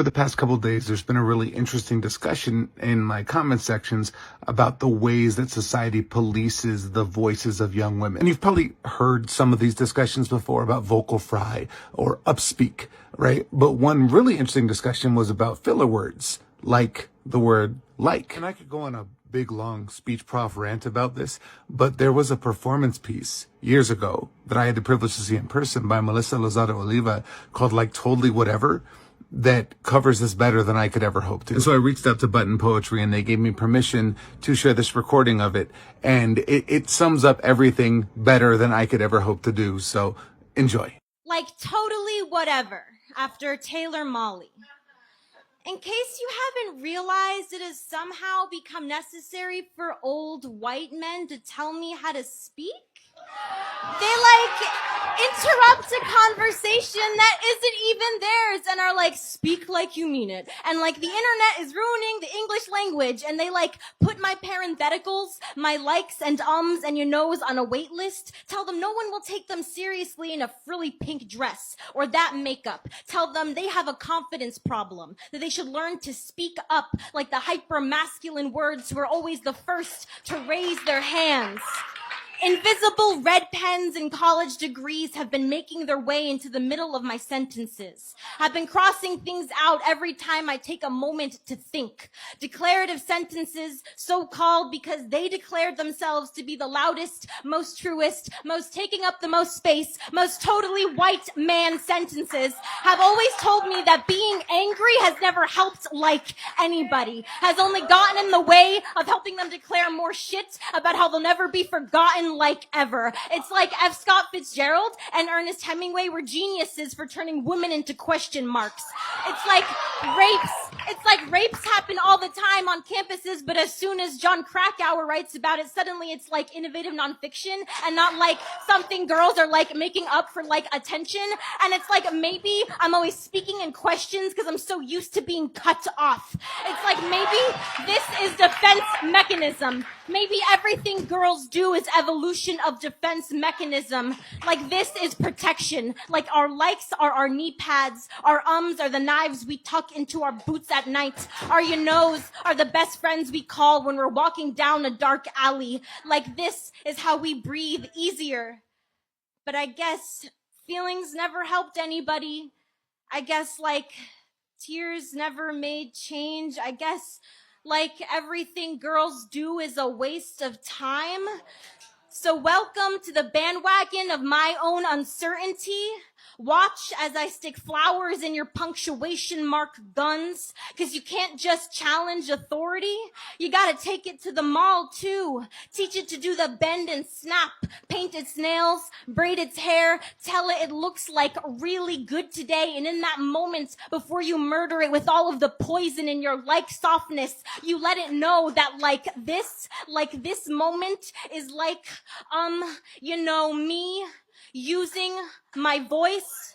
Over the past couple of days, there's been a really interesting discussion in my comment sections about the ways that society polices the voices of young women. And you've probably heard some of these discussions before about vocal fry or upspeak, right? But one really interesting discussion was about filler words, like the word like. And I could go on a big, long speech prof rant about this, but there was a performance piece years ago that I had the privilege to see in person by Melissa Lozada-Oliva called Like Totally Whatever, that covers this better than I could ever hope to. And so I reached out to Button Poetry and they gave me permission to share this recording of it. And it sums up everything better than I could ever hope to do. So enjoy. Like Totally Whatever, after Taylor Molly. In case you haven't realized, it has somehow become necessary for old white men to tell me how to speak. They interrupt a conversation that isn't even theirs and are like, speak like you mean it. And the internet is ruining the English language, and they put my parentheticals, my likes and ums and your nose on a wait list. Tell them no one will take them seriously in a frilly pink dress or that makeup. Tell them they have a confidence problem, that they should learn to speak up like the hyper-masculine words who are always the first to raise their hands. Invisible red pens and college degrees have been making their way into the middle of my sentences. I've been crossing things out every time I take a moment to think. Declarative sentences, so called because they declared themselves to be the loudest, most truest, most taking up the most space, most totally white man sentences, have always told me that being angry has never helped like anybody, has only gotten in the way of helping them declare more shit about how they'll never be forgotten like ever. It's like F. Scott Fitzgerald and Ernest Hemingway were geniuses for turning women into question marks. It's like rapes happen all the time on campuses, but as soon as John Krakauer writes about it, suddenly it's like innovative nonfiction and not like something girls are making up for attention. And it's like maybe I'm always speaking in questions because I'm so used to being cut off. It's like maybe this is defense mechanism. Maybe everything girls do is evolution of defense mechanism. Like this is protection. Like our likes are our knee pads. Our ums are the knives we tuck into our boots at night. Our you knows are the best friends we call when we're walking down a dark alley. Like this is how we breathe easier. But I guess feelings never helped anybody. I guess tears never made change. I guess everything girls do is a waste of time. So welcome to the bandwagon of my own uncertainty. Watch as I stick flowers in your punctuation mark guns, because you can't just challenge authority. You gotta take it to the mall too. Teach it to do the bend and snap, paint its nails, braid its hair, tell it looks really good today. And in that moment, before you murder it with all of the poison in your softness, you let it know that this moment is me using my voice